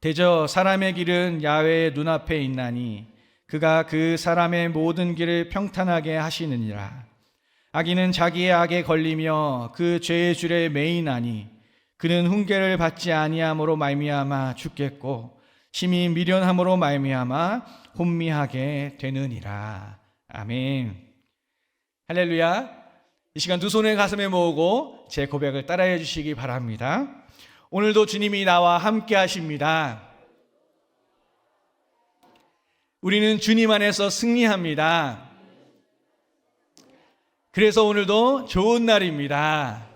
대저 사람의 길은 야훼의 눈앞에 있나니 그가 그 사람의 모든 길을 평탄하게 하시느니라. 악인은 자기의 악에 걸리며 그 죄의 줄에 매이나니 그는 훈계를 받지 아니함으로 말미암아 죽겠고 심히 미련함으로 말미암아 혼미하게 되느니라. 아멘. 할렐루야. 이 시간 두 손을 가슴에 모으고 제 고백을 따라해 주시기 바랍니다. 오늘도 주님이 나와 함께 하십니다. 우리는 주님 안에서 승리합니다. 그래서 오늘도 좋은 날입니다.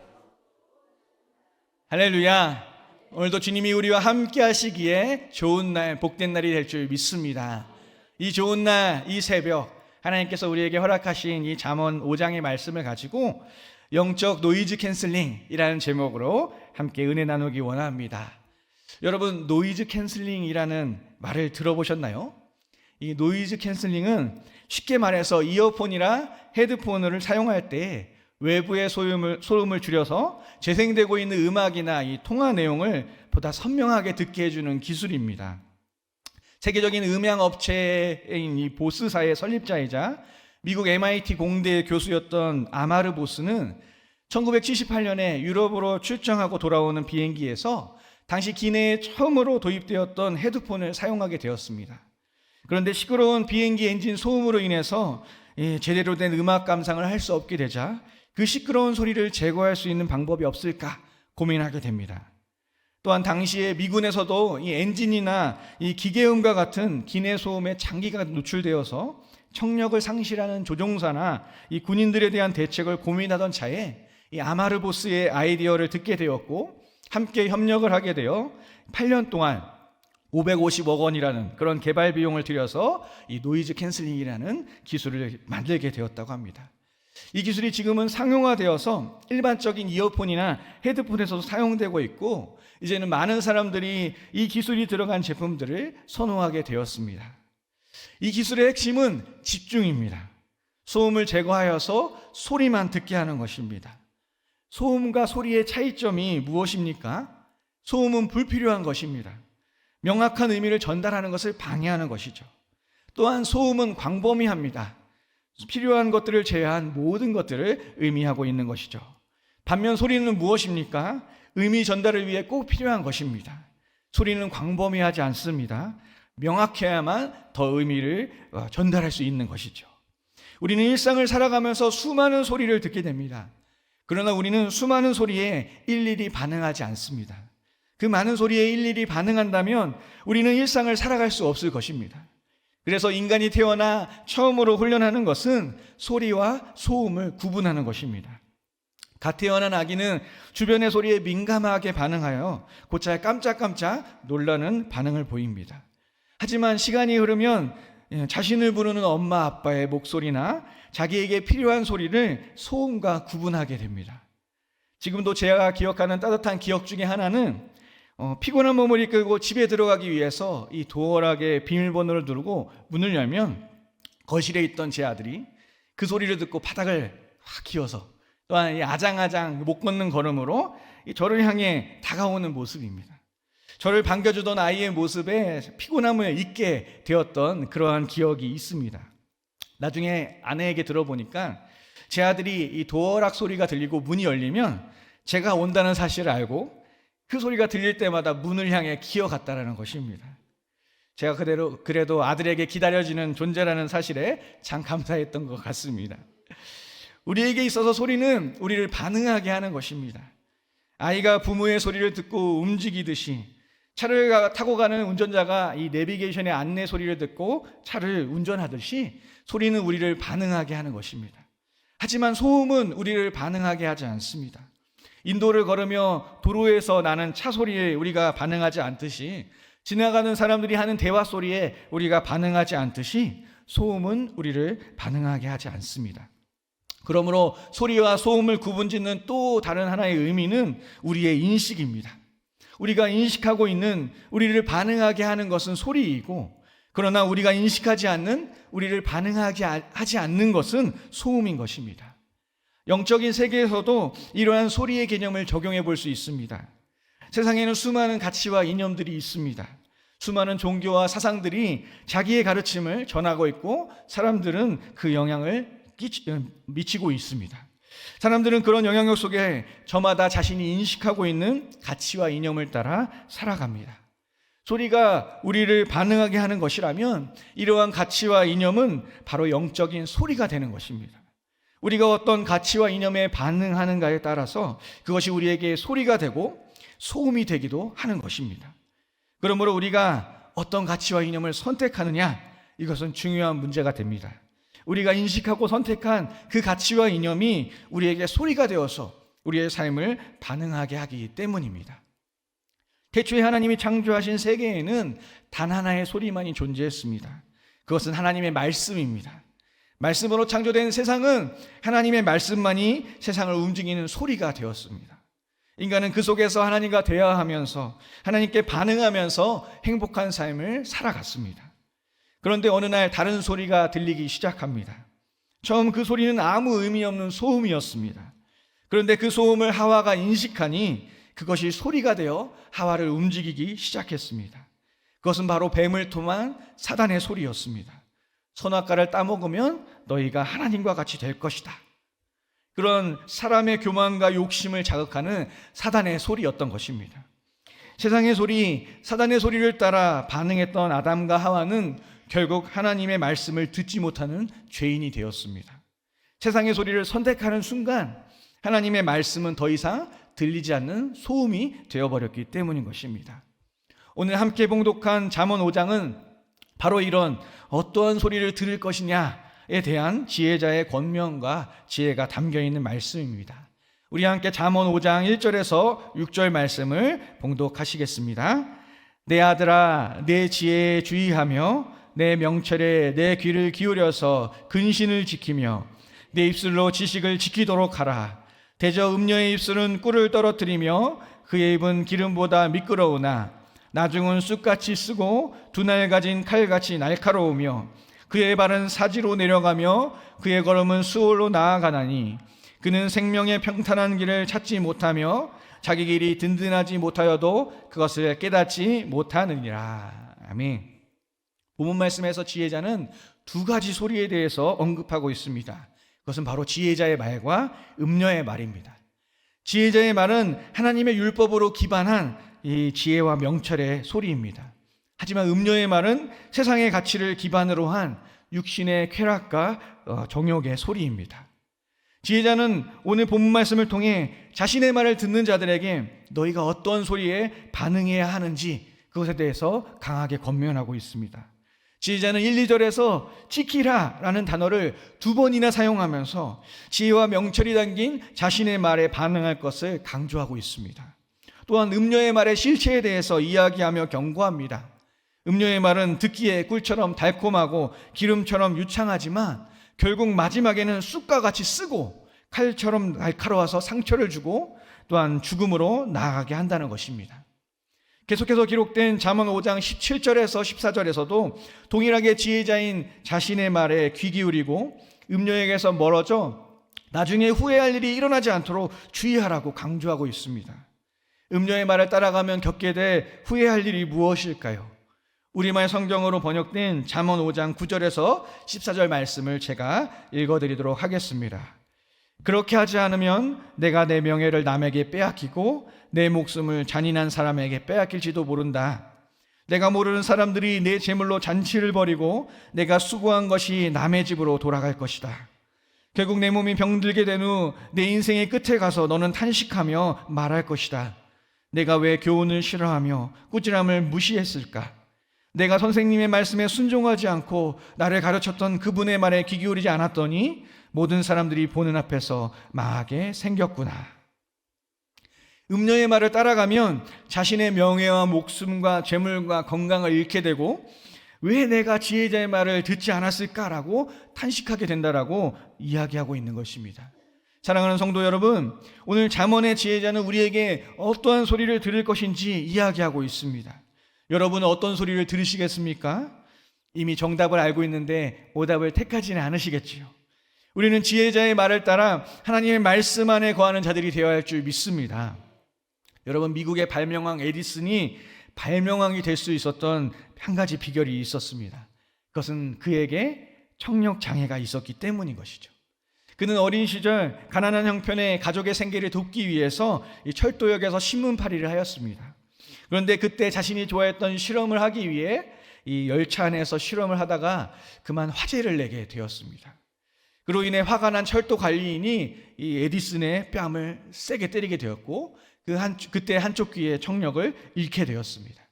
할렐루야. 오늘도 주님이 우리와 함께 하시기에 좋은 날, 복된 날이 될 줄 믿습니다. 이 좋은 날, 이 새벽 하나님께서 우리에게 허락하신 이 잠언 5장의 말씀을 가지고 영적 노이즈 캔슬링이라는 제목으로 함께 은혜 나누기 원합니다. 여러분, 노이즈 캔슬링이라는 말을 들어보셨나요? 이 노이즈 캔슬링은 쉽게 말해서 이어폰이나 헤드폰을 사용할 때 외부의 소음을 줄여서 재생되고 있는 음악이나 이 통화 내용을 보다 선명하게 듣게 해주는 기술입니다. 세계적인 음향 업체인 이 보스사의 설립자이자 미국 MIT 공대 교수였던 아마르 보스는 1978년에 유럽으로 출장하고 돌아오는 비행기에서 당시 기내에 처음으로 도입되었던 헤드폰을 사용하게 되었습니다. 그런데 시끄러운 비행기 엔진 소음으로 인해서 제대로 된 음악 감상을 할 수 없게 되자 그 시끄러운 소리를 제거할 수 있는 방법이 없을까 고민하게 됩니다. 또한 당시에 미군에서도 이 엔진이나 이 기계음과 같은 기내 소음에 장기가 노출되어서 청력을 상실하는 조종사나 이 군인들에 대한 대책을 고민하던 차에 이 아마르 보스의 아이디어를 듣게 되었고 함께 협력을 하게 되어 8년 동안 550억 원이라는 그런 개발 비용을 들여서 이 노이즈 캔슬링이라는 기술을 만들게 되었다고 합니다. 이 기술이 지금은 상용화되어서 일반적인 이어폰이나 헤드폰에서도 사용되고 있고 이제는 많은 사람들이 이 기술이 들어간 제품들을 선호하게 되었습니다. 이 기술의 핵심은 집중입니다. 소음을 제거하여서 소리만 듣게 하는 것입니다. 소음과 소리의 차이점이 무엇입니까? 소음은 불필요한 것입니다. 명확한 의미를 전달하는 것을 방해하는 것이죠. 또한 소음은 광범위합니다. 필요한 것들을 제외한 모든 것들을 의미하고 있는 것이죠. 반면 소리는 무엇입니까? 의미 전달을 위해 꼭 필요한 것입니다. 소리는 광범위하지 않습니다. 명확해야만 더 의미를 전달할 수 있는 것이죠. 우리는 일상을 살아가면서 수많은 소리를 듣게 됩니다. 그러나 우리는 수많은 소리에 일일이 반응하지 않습니다. 그 많은 소리에 일일이 반응한다면 우리는 일상을 살아갈 수 없을 것입니다. 그래서 인간이 태어나 처음으로 훈련하는 것은 소리와 소음을 구분하는 것입니다. 갓 태어난 아기는 주변의 소리에 민감하게 반응하여 곧잘 깜짝깜짝 놀라는 반응을 보입니다. 하지만 시간이 흐르면 자신을 부르는 엄마 아빠의 목소리나 자기에게 필요한 소리를 소음과 구분하게 됩니다. 지금도 제가 기억하는 따뜻한 기억 중에 하나는 피곤한 몸을 이끌고 집에 들어가기 위해서 이 도어락의 비밀번호를 누르고 문을 열면 거실에 있던 제 아들이 그 소리를 듣고 바닥을 확 기어서 또한 이 아장아장 못 걷는 걸음으로 저를 향해 다가오는 모습입니다. 저를 반겨주던 아이의 모습에 피곤함을 잊게 되었던 그러한 기억이 있습니다. 나중에 아내에게 들어보니까 제 아들이 이 도어락 소리가 들리고 문이 열리면 제가 온다는 사실을 알고 그 소리가 들릴 때마다 문을 향해 기어갔다라는 것입니다. 제가 그래도 아들에게 기다려지는 존재라는 사실에 참 감사했던 것 같습니다. 우리에게 있어서 소리는 우리를 반응하게 하는 것입니다. 아이가 부모의 소리를 듣고 움직이듯이 차를 타고 가는 운전자가 이 내비게이션의 안내 소리를 듣고 차를 운전하듯이 소리는 우리를 반응하게 하는 것입니다. 하지만 소음은 우리를 반응하게 하지 않습니다. 인도를 걸으며 도로에서 나는 차 소리에 우리가 반응하지 않듯이 지나가는 사람들이 하는 대화 소리에 우리가 반응하지 않듯이 소음은 우리를 반응하게 하지 않습니다. 그러므로 소리와 소음을 구분짓는 또 다른 하나의 의미는 우리의 인식입니다. 우리가 인식하고 있는 우리를 반응하게 하는 것은 소리이고 그러나 우리가 인식하지 않는 우리를 반응하게 하지 않는 것은 소음인 것입니다. 영적인 세계에서도 이러한 소리의 개념을 적용해 볼 수 있습니다. 세상에는 수많은 가치와 이념들이 있습니다. 수많은 종교와 사상들이 자기의 가르침을 전하고 있고 사람들은 그 영향을 미치고 있습니다. 사람들은 그런 영향력 속에 저마다 자신이 인식하고 있는 가치와 이념을 따라 살아갑니다. 소리가 우리를 반응하게 하는 것이라면 이러한 가치와 이념은 바로 영적인 소리가 되는 것입니다. 우리가 어떤 가치와 이념에 반응하는가에 따라서 그것이 우리에게 소리가 되고 소음이 되기도 하는 것입니다. 그러므로 우리가 어떤 가치와 이념을 선택하느냐, 이것은 중요한 문제가 됩니다. 우리가 인식하고 선택한 그 가치와 이념이 우리에게 소리가 되어서 우리의 삶을 반응하게 하기 때문입니다. 태초에 하나님이 창조하신 세계에는 단 하나의 소리만이 존재했습니다. 그것은 하나님의 말씀입니다. 말씀으로 창조된 세상은 하나님의 말씀만이 세상을 움직이는 소리가 되었습니다. 인간은 그 속에서 하나님과 대화하면서 하나님께 반응하면서 행복한 삶을 살아갔습니다. 그런데 어느 날 다른 소리가 들리기 시작합니다. 처음 그 소리는 아무 의미 없는 소음이었습니다. 그런데 그 소음을 하와가 인식하니 그것이 소리가 되어 하와를 움직이기 시작했습니다. 그것은 바로 뱀을 통한 사단의 소리였습니다. 선악과를 따먹으면 너희가 하나님과 같이 될 것이다. 그런 사람의 교만과 욕심을 자극하는 사단의 소리였던 것입니다. 세상의 소리, 사단의 소리를 따라 반응했던 아담과 하와는 결국 하나님의 말씀을 듣지 못하는 죄인이 되었습니다. 세상의 소리를 선택하는 순간 하나님의 말씀은 더 이상 들리지 않는 소음이 되어버렸기 때문인 것입니다. 오늘 함께 봉독한 잠언 5장은 바로 이런 어떠한 소리를 들을 것이냐에 대한 지혜자의 권면과 지혜가 담겨있는 말씀입니다. 우리 함께 잠언 5장 1절에서 6절 말씀을 봉독하시겠습니다. 내 아들아, 내 지혜에 주의하며 내 명철에 내 귀를 기울여서 근신을 지키며 내 입술로 지식을 지키도록 하라. 대저 음녀의 입술은 꿀을 떨어뜨리며 그의 입은 기름보다 미끄러우나 나중은 쑥같이 쓰고 두 날 가진 칼같이 날카로우며 그의 발은 사지로 내려가며 그의 걸음은 수월로 나아가나니 그는 생명의 평탄한 길을 찾지 못하며 자기 길이 든든하지 못하여도 그것을 깨닫지 못하느니라. 아멘. 본문 말씀에서 지혜자는 두 가지 소리에 대해서 언급하고 있습니다. 그것은 바로 지혜자의 말과 음녀의 말입니다. 지혜자의 말은 하나님의 율법으로 기반한 이 지혜와 명철의 소리입니다. 하지만 음녀의 말은 세상의 가치를 기반으로 한 육신의 쾌락과 정욕의 소리입니다. 지혜자는 오늘 본문 말씀을 통해 자신의 말을 듣는 자들에게 너희가 어떤 소리에 반응해야 하는지 그것에 대해서 강하게 권면하고 있습니다. 지혜자는 1, 2절에서 지키라 라는 단어를 두 번이나 사용하면서 지혜와 명철이 담긴 자신의 말에 반응할 것을 강조하고 있습니다. 또한 음녀의 말의 실체에 대해서 이야기하며 경고합니다. 음녀의 말은 듣기에 꿀처럼 달콤하고 기름처럼 유창하지만 결국 마지막에는 쑥과 같이 쓰고 칼처럼 날카로워서 상처를 주고 또한 죽음으로 나아가게 한다는 것입니다. 계속해서 기록된 잠언 5장 17절에서 14절에서도 동일하게 지혜자인 자신의 말에 귀 기울이고 음녀에게서 멀어져 나중에 후회할 일이 일어나지 않도록 주의하라고 강조하고 있습니다. 음녀의 말을 따라가면 겪게 될 후회할 일이 무엇일까요? 우리말 성경으로 번역된 잠언 5장 9절에서 14절 말씀을 제가 읽어드리도록 하겠습니다. 그렇게 하지 않으면 내가 내 명예를 남에게 빼앗기고 내 목숨을 잔인한 사람에게 빼앗길지도 모른다. 내가 모르는 사람들이 내 재물로 잔치를 벌이고 내가 수고한 것이 남의 집으로 돌아갈 것이다. 결국 내 몸이 병들게 된 후 내 인생의 끝에 가서 너는 탄식하며 말할 것이다. 내가 왜 교훈을 싫어하며 꾸지람을 무시했을까? 내가 선생님의 말씀에 순종하지 않고 나를 가르쳤던 그분의 말에 귀 기울이지 않았더니 모든 사람들이 보는 앞에서 망하게 생겼구나. 음녀의 말을 따라가면 자신의 명예와 목숨과 재물과 건강을 잃게 되고 왜 내가 지혜자의 말을 듣지 않았을까라고 탄식하게 된다라고 이야기하고 있는 것입니다. 사랑하는 성도 여러분, 오늘 잠언의 지혜자는 우리에게 어떠한 소리를 들을 것인지 이야기하고 있습니다. 여러분은 어떤 소리를 들으시겠습니까? 이미 정답을 알고 있는데 오답을 택하지는 않으시겠지요. 우리는 지혜자의 말을 따라 하나님의 말씀 안에 거하는 자들이 되어야 할 줄 믿습니다. 여러분, 미국의 발명왕 에디슨이 발명왕이 될 수 있었던 한 가지 비결이 있었습니다. 그것은 그에게 청력 장애가 있었기 때문인 것이죠. 그는 어린 시절 가난한 형편의 가족의 생계를 돕기 위해서 이 철도역에서 신문팔이를 하였습니다. 그런데 그때 자신이 좋아했던 실험을 하기 위해 이 열차 안에서 실험을 하다가 그만 화재를 내게 되었습니다. 그로 인해 화가 난 철도 관리인이 이 에디슨의 뺨을 세게 때리게 되었고 그때 한쪽 귀의 청력을 잃게 되었습니다.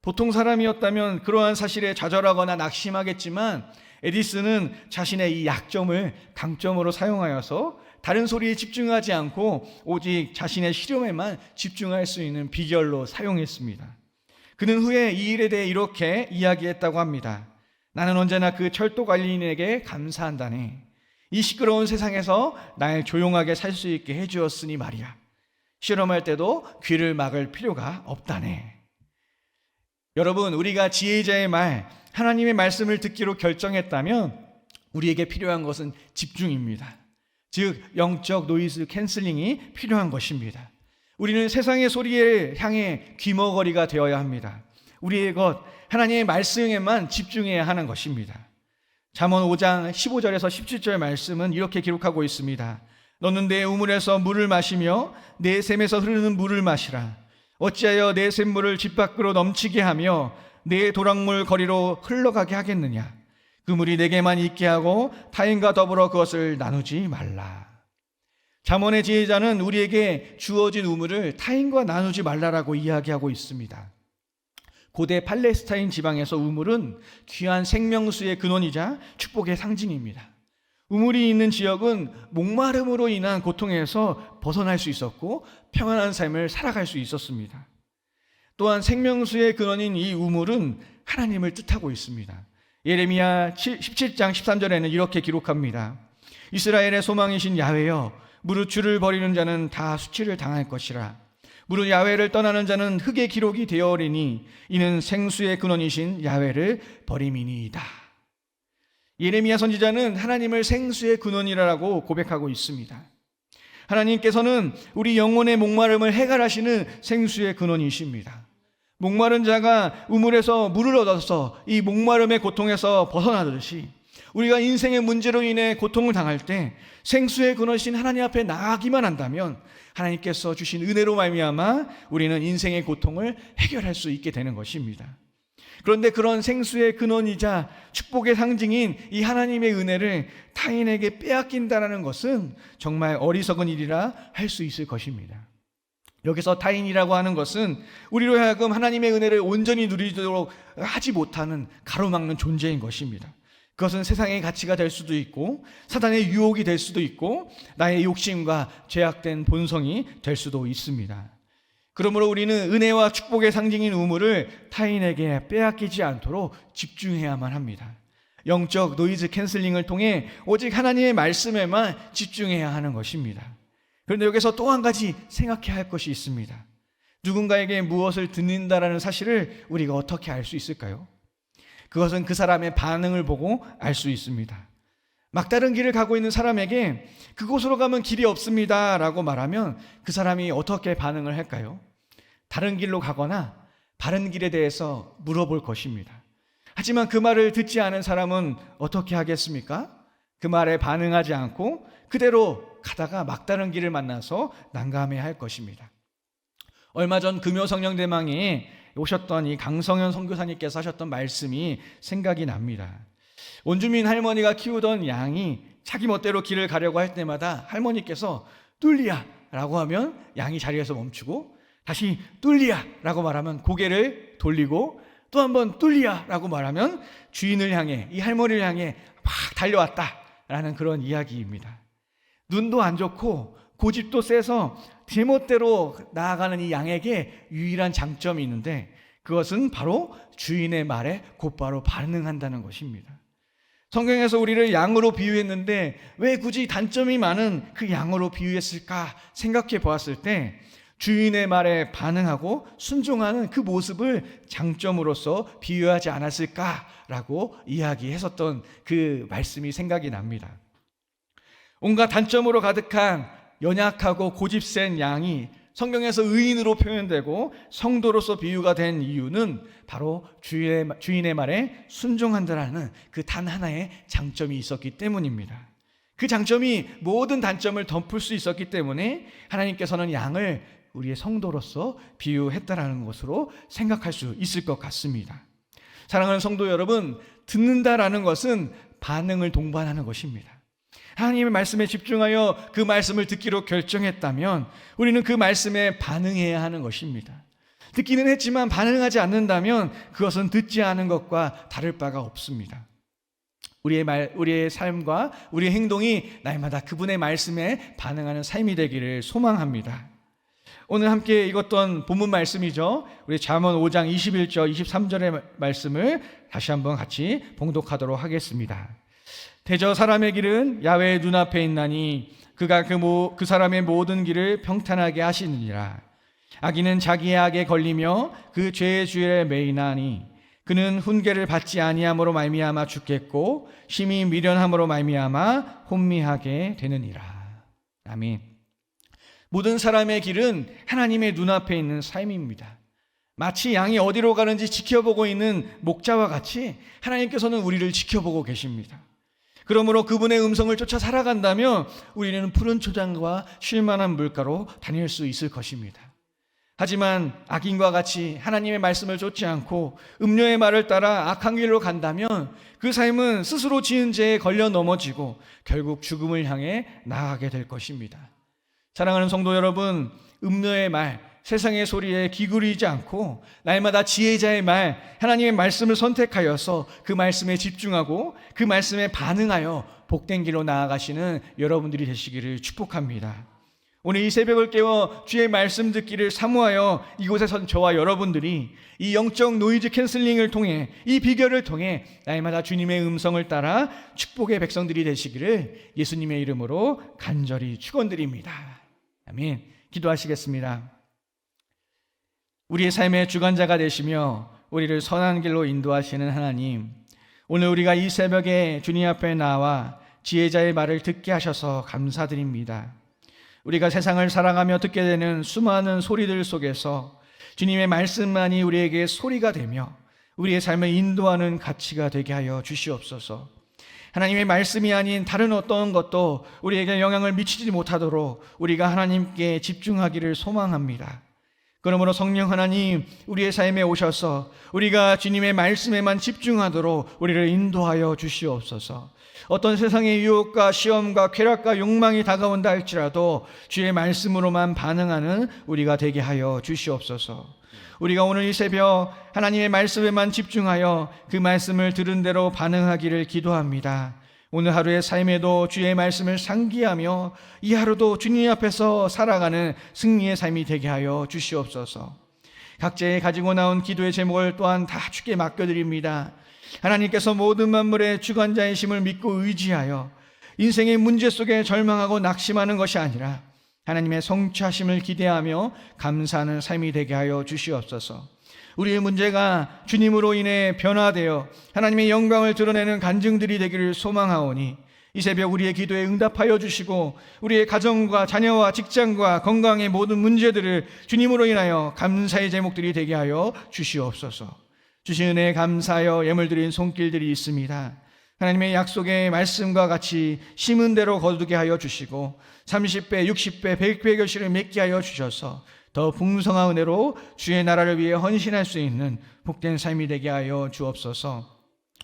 보통 사람이었다면 그러한 사실에 좌절하거나 낙심하겠지만 에디슨은 자신의 이 약점을 강점으로 사용하여서 다른 소리에 집중하지 않고 오직 자신의 실험에만 집중할 수 있는 비결로 사용했습니다. 그는 후에 이 일에 대해 이렇게 이야기했다고 합니다. 나는 언제나 그 철도 관리인에게 감사한다네. 이 시끄러운 세상에서 날 조용하게 살 수 있게 해주었으니 말이야. 실험할 때도 귀를 막을 필요가 없다네. 여러분, 우리가 지혜자의 말, 하나님의 말씀을 듣기로 결정했다면 우리에게 필요한 것은 집중입니다. 즉 영적 노이즈 캔슬링이 필요한 것입니다. 우리는 세상의 소리에 향해 귀머거리가 되어야 합니다. 우리의 것 하나님의 말씀에만 집중해야 하는 것입니다. 잠언 5장 15절에서 17절 말씀은 이렇게 기록하고 있습니다. 너는 내 우물에서 물을 마시며 내 샘에서 흐르는 물을 마시라. 어찌하여 내 샘물을 집 밖으로 넘치게 하며 내 도랑물 거리로 흘러가게 하겠느냐. 그 물이 내게만 있게 하고 타인과 더불어 그것을 나누지 말라. 잠언의 지혜자는 우리에게 주어진 우물을 타인과 나누지 말라라고 이야기하고 있습니다. 고대 팔레스타인 지방에서 우물은 귀한 생명수의 근원이자 축복의 상징입니다. 우물이 있는 지역은 목마름으로 인한 고통에서 벗어날 수 있었고 평안한 삶을 살아갈 수 있었습니다. 또한 생명수의 근원인 이 우물은 하나님을 뜻하고 있습니다. 예레미야 17장 13절에는 이렇게 기록합니다. 이스라엘의 소망이신 야훼여, 무릇 주를 버리는 자는 다 수치를 당할 것이라. 무릇 야훼를 떠나는 자는 흙의 기록이 되어오리니 이는 생수의 근원이신 야훼를 버림이니이다. 예레미야 선지자는 하나님을 생수의 근원이라고 고백하고 있습니다. 하나님께서는 우리 영혼의 목마름을 해결하시는 생수의 근원이십니다. 목마른 자가 우물에서 물을 얻어서 이 목마름의 고통에서 벗어나듯이 우리가 인생의 문제로 인해 고통을 당할 때 생수의 근원이신 하나님 앞에 나아가기만 한다면 하나님께서 주신 은혜로 말미암아 우리는 인생의 고통을 해결할 수 있게 되는 것입니다. 그런데 그런 생수의 근원이자 축복의 상징인 이 하나님의 은혜를 타인에게 빼앗긴다는 것은 정말 어리석은 일이라 할 수 있을 것입니다. 여기서 타인이라고 하는 것은 우리로 하여금 하나님의 은혜를 온전히 누리도록 하지 못하는 가로막는 존재인 것입니다. 그것은 세상의 가치가 될 수도 있고 사단의 유혹이 될 수도 있고 나의 욕심과 죄악된 본성이 될 수도 있습니다. 그러므로 우리는 은혜와 축복의 상징인 우물을 타인에게 빼앗기지 않도록 집중해야만 합니다. 영적 노이즈 캔슬링을 통해 오직 하나님의 말씀에만 집중해야 하는 것입니다. 그런데 여기서 또 한 가지 생각해야 할 것이 있습니다. 누군가에게 무엇을 듣는다라는 사실을 우리가 어떻게 알 수 있을까요? 그것은 그 사람의 반응을 보고 알 수 있습니다. 막다른 길을 가고 있는 사람에게 그곳으로 가면 길이 없습니다 라고 말하면 그 사람이 어떻게 반응을 할까요? 다른 길로 가거나 바른 길에 대해서 물어볼 것입니다. 하지만 그 말을 듣지 않은 사람은 어떻게 하겠습니까? 그 말에 반응하지 않고 그대로 가다가 막다른 길을 만나서 난감해할 것입니다. 얼마 전 금요성령대망에 오셨던 이 강성현 선교사님께서 하셨던 말씀이 생각이 납니다. 원주민 할머니가 키우던 양이 자기 멋대로 길을 가려고 할 때마다 할머니께서 뚫리야 라고 하면 양이 자리에서 멈추고 다시 뚫리야 라고 말하면 고개를 돌리고 또 한번 뚫리야 라고 말하면 주인을 향해 이 할머니를 향해 막 달려왔다 라는 그런 이야기입니다. 눈도 안 좋고 고집도 세서 제멋대로 나아가는 이 양에게 유일한 장점이 있는데 그것은 바로 주인의 말에 곧바로 반응한다는 것입니다. 성경에서 우리를 양으로 비유했는데 왜 굳이 단점이 많은 그 양으로 비유했을까 생각해 보았을 때 주인의 말에 반응하고 순종하는 그 모습을 장점으로서 비유하지 않았을까라고 이야기했었던 그 말씀이 생각이 납니다. 온갖 단점으로 가득한 연약하고 고집센 양이 성경에서 의인으로 표현되고 성도로서 비유가 된 이유는 바로 주인의 말에 순종한다라는 그 단 하나의 장점이 있었기 때문입니다. 그 장점이 모든 단점을 덮을 수 있었기 때문에 하나님께서는 양을 우리의 성도로서 비유했다라는 것으로 생각할 수 있을 것 같습니다. 사랑하는 성도 여러분, 듣는다라는 것은 반응을 동반하는 것입니다. 하나님의 말씀에 집중하여 그 말씀을 듣기로 결정했다면 우리는 그 말씀에 반응해야 하는 것입니다. 듣기는 했지만 반응하지 않는다면 그것은 듣지 않은 것과 다를 바가 없습니다. 우리의 삶과 우리의 행동이 날마다 그분의 말씀에 반응하는 삶이 되기를 소망합니다. 오늘 함께 읽었던 본문 말씀이죠. 우리 잠언 5장 21절 23절의 말씀을 다시 한번 같이 봉독하도록 하겠습니다. 대저 사람의 길은 야훼의 눈앞에 있나니 그가 그 사람의 모든 길을 평탄하게 하시느니라. 악인은 자기의 악에 걸리며 그 죄의 주에 매이나니 그는 훈계를 받지 아니함으로 말미암아 죽겠고 심히 미련함으로 말미암아 혼미하게 되느니라. 아멘. 모든 사람의 길은 하나님의 눈앞에 있는 삶입니다. 마치 양이 어디로 가는지 지켜보고 있는 목자와 같이 하나님께서는 우리를 지켜보고 계십니다. 그러므로 그분의 음성을 쫓아 살아간다면 우리는 푸른 초장과 쉴만한 물가로 다닐 수 있을 것입니다. 하지만 악인과 같이 하나님의 말씀을 쫓지 않고 음료의 말을 따라 악한 길로 간다면 그 삶은 스스로 지은 죄에 걸려 넘어지고 결국 죽음을 향해 나아가게 될 것입니다. 사랑하는 성도 여러분, 음료의 말, 세상의 소리에 기울이지 않고 날마다 지혜자의 말, 하나님의 말씀을 선택하여서 그 말씀에 집중하고 그 말씀에 반응하여 복된 길로 나아가시는 여러분들이 되시기를 축복합니다. 오늘 이 새벽을 깨워 주의 말씀 듣기를 사모하여 이곳에 선 저와 여러분들이 이 영적 노이즈 캔슬링을 통해 이 비결을 통해 날마다 주님의 음성을 따라 축복의 백성들이 되시기를 예수님의 이름으로 간절히 축원드립니다. 아멘. 기도하시겠습니다. 우리의 삶의 주관자가 되시며 우리를 선한 길로 인도하시는 하나님, 오늘 우리가 이 새벽에 주님 앞에 나와 지혜자의 말을 듣게 하셔서 감사드립니다. 우리가 세상을 살아가며 듣게 되는 수많은 소리들 속에서 주님의 말씀만이 우리에게 소리가 되며 우리의 삶을 인도하는 가치가 되게 하여 주시옵소서. 하나님의 말씀이 아닌 다른 어떤 것도 우리에게 영향을 미치지 못하도록 우리가 하나님께 집중하기를 소망합니다. 그러므로 성령 하나님, 우리의 삶에 오셔서 우리가 주님의 말씀에만 집중하도록 우리를 인도하여 주시옵소서. 어떤 세상의 유혹과 시험과 쾌락과 욕망이 다가온다 할지라도 주의 말씀으로만 반응하는 우리가 되게 하여 주시옵소서. 우리가 오늘 이 새벽 하나님의 말씀에만 집중하여 그 말씀을 들은 대로 반응하기를 기도합니다. 오늘 하루의 삶에도 주의 말씀을 상기하며 이 하루도 주님 앞에서 살아가는 승리의 삶이 되게 하여 주시옵소서. 각자의 가지고 나온 기도의 제목을 또한 다 주께 맡겨드립니다. 하나님께서 모든 만물의 주관자이심을 믿고 의지하여 인생의 문제 속에 절망하고 낙심하는 것이 아니라 하나님의 성취하심을 기대하며 감사하는 삶이 되게 하여 주시옵소서. 우리의 문제가 주님으로 인해 변화되어 하나님의 영광을 드러내는 간증들이 되기를 소망하오니 이 새벽 우리의 기도에 응답하여 주시고 우리의 가정과 자녀와 직장과 건강의 모든 문제들을 주님으로 인하여 감사의 제목들이 되게 하여 주시옵소서. 주신 은혜에 감사하여 예물 드린 손길들이 있습니다. 하나님의 약속의 말씀과 같이 심은 대로 거두게 하여 주시고 30배, 60배, 100배 결실을 맺게 하여 주셔서 더 풍성한 은혜로 주의 나라를 위해 헌신할 수 있는 복된 삶이 되게 하여 주옵소서.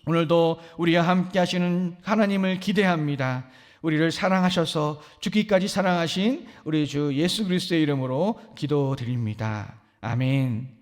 오늘도 우리와 함께 하시는 하나님을 기대합니다. 우리를 사랑하셔서 죽기까지 사랑하신 우리 주 예수 그리스도의 이름으로 기도드립니다. 아멘.